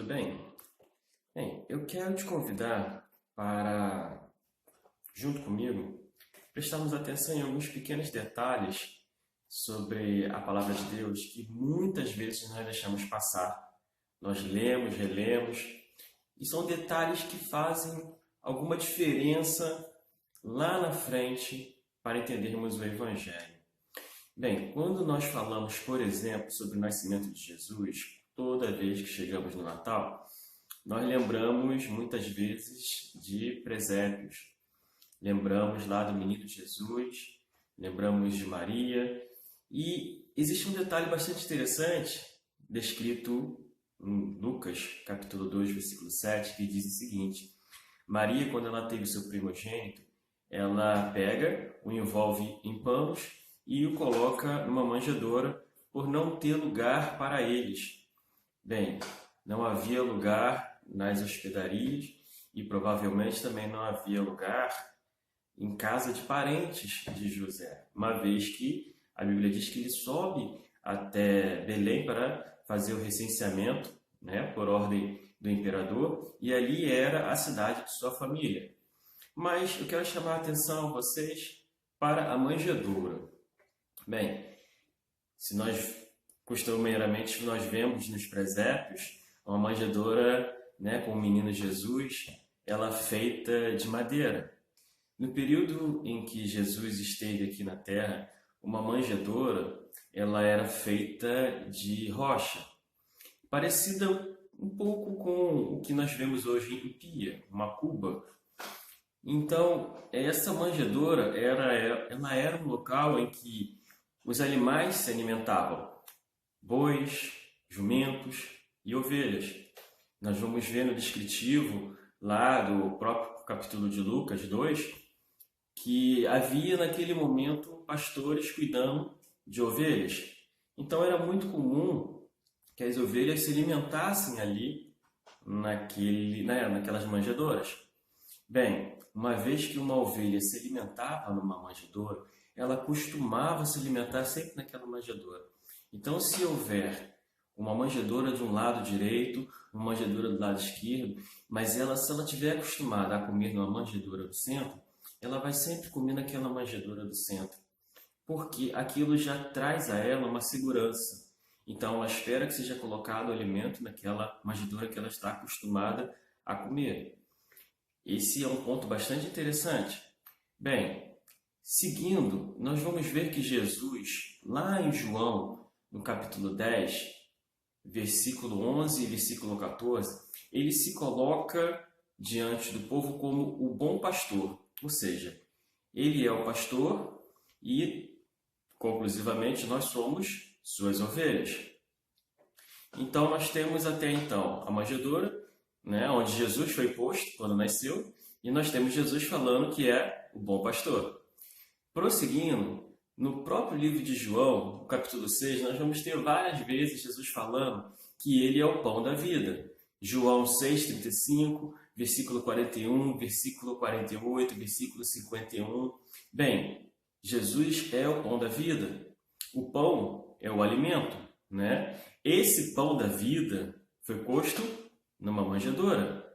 bem? Bem, eu quero te convidar para, junto comigo, prestarmos atenção em alguns pequenos detalhes sobre a palavra de Deus que muitas vezes nós deixamos passar. Nós lemos, relemos, e são detalhes que fazem alguma diferença lá na frente para entendermos o Evangelho. Bem, quando nós falamos, por exemplo, sobre o nascimento de Jesus, toda vez que chegamos no Natal, nós lembramos muitas vezes de presépios. Lembramos lá do menino Jesus, lembramos de Maria. E existe um detalhe bastante interessante descrito em Lucas, capítulo 2, versículo 7, que diz o seguinte: Maria, quando ela teve o seu primogênito, ela pega, o envolve em panos e o coloca numa manjedoura por não ter lugar para eles. Bem, não havia lugar nas hospedarias e provavelmente também não havia lugar em casa de parentes de José, uma vez que a Bíblia diz que ele sobe até Belém para fazer o recenseamento, por ordem do imperador, e ali era a cidade de sua família. Mas eu quero chamar a atenção a vocês para a manjedoura. Bem, se nós costumeiramente nós vemos nos presépios uma manjedoura, com o menino Jesus, ela feita de madeira. No período em que Jesus esteve aqui na Terra, uma manjedoura ela era feita de rocha, parecida um pouco com o que nós vemos hoje em pia, uma cuba. Então, essa manjedoura ela era um local em que os animais se alimentavam, bois, jumentos e ovelhas. Nós vamos ver no descritivo lá do próprio capítulo de Lucas 2 que havia naquele momento pastores cuidando de ovelhas. Então era muito comum que as ovelhas se alimentassem ali naquelas manjedouras. Bem, uma vez que uma ovelha se alimentava numa manjedoura, ela costumava se alimentar sempre naquela manjedoura. Então, se houver uma manjedoura de um lado direito, uma manjedoura do lado esquerdo, mas se ela estiver acostumada a comer numa manjedoura do centro, ela vai sempre comer naquela manjedoura do centro, porque aquilo já traz a ela uma segurança. Então, ela espera que seja colocado o alimento naquela manjedoura que ela está acostumada a comer. Esse é um ponto bastante interessante. Bem, seguindo, nós vamos ver que Jesus, lá em João, no capítulo 10, versículo 11 e versículo 14, ele se coloca diante do povo como o bom pastor, ou seja, ele é o pastor e, conclusivamente, nós somos suas ovelhas. Então, nós temos até então a manjedoura, onde Jesus foi posto quando nasceu, e nós temos Jesus falando que é o bom pastor. Prosseguindo, no próprio livro de João, no capítulo 6, nós vamos ter várias vezes Jesus falando que ele é o pão da vida. João 6,35, versículo 41, versículo 48, versículo 51. Bem, Jesus é o pão da vida. O pão é o alimento, Esse pão da vida foi posto numa manjedoura.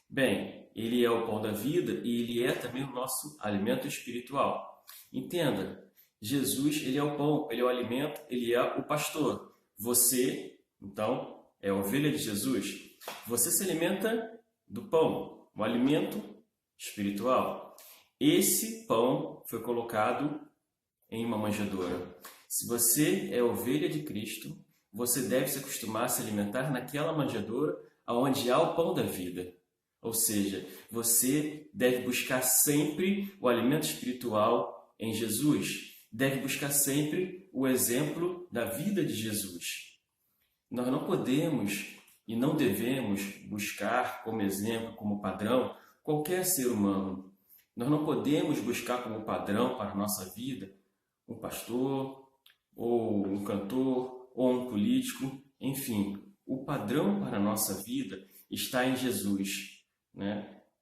Bem, ele é o pão da vida e ele é também o nosso alimento espiritual. Entenda, Jesus, ele é o pão, ele é o alimento, ele é o pastor. Você, então, é a ovelha de Jesus. Você se alimenta do pão, o alimento espiritual. Esse pão foi colocado em uma manjedoura. Se você é ovelha de Cristo, você deve se acostumar a se alimentar naquela manjedoura onde há o pão da vida. Ou seja, você deve buscar sempre o alimento espiritual em Jesus. Deve buscar sempre o exemplo da vida de Jesus. Nós não podemos e não devemos buscar como exemplo, como padrão, qualquer ser humano. Nós não podemos buscar como padrão para a nossa vida um pastor, ou um cantor, ou um político, enfim. O padrão para a nossa vida está em Jesus,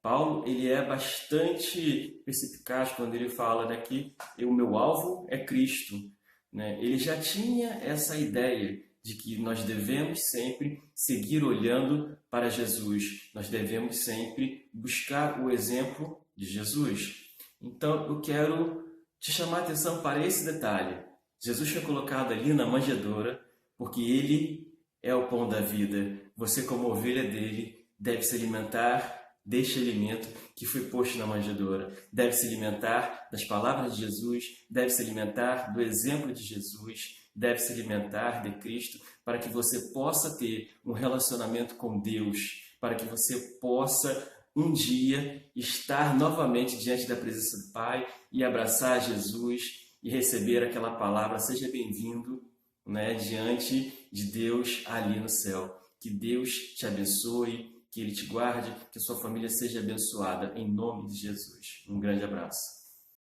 Paulo, ele é bastante perspicaz quando ele fala que o meu alvo é Cristo, Ele já tinha essa ideia de que nós devemos sempre seguir olhando para Jesus. Nós devemos sempre buscar o exemplo de Jesus. Então, eu quero te chamar a atenção para esse detalhe. Jesus foi colocado ali na manjedoura porque Ele é o pão da vida. Você, como ovelha dele, deve se alimentar deste alimento que foi posto na manjedoura. Deve se alimentar das palavras de Jesus, deve se alimentar do exemplo de Jesus, deve se alimentar de Cristo, para que você possa ter um relacionamento com Deus, para que você possa um dia estar novamente diante da presença do Pai e abraçar Jesus e receber aquela palavra, seja bem-vindo, né, diante de Deus ali no céu. Que Deus te abençoe, que Ele te guarde, que a sua família seja abençoada, em nome de Jesus. Um grande abraço.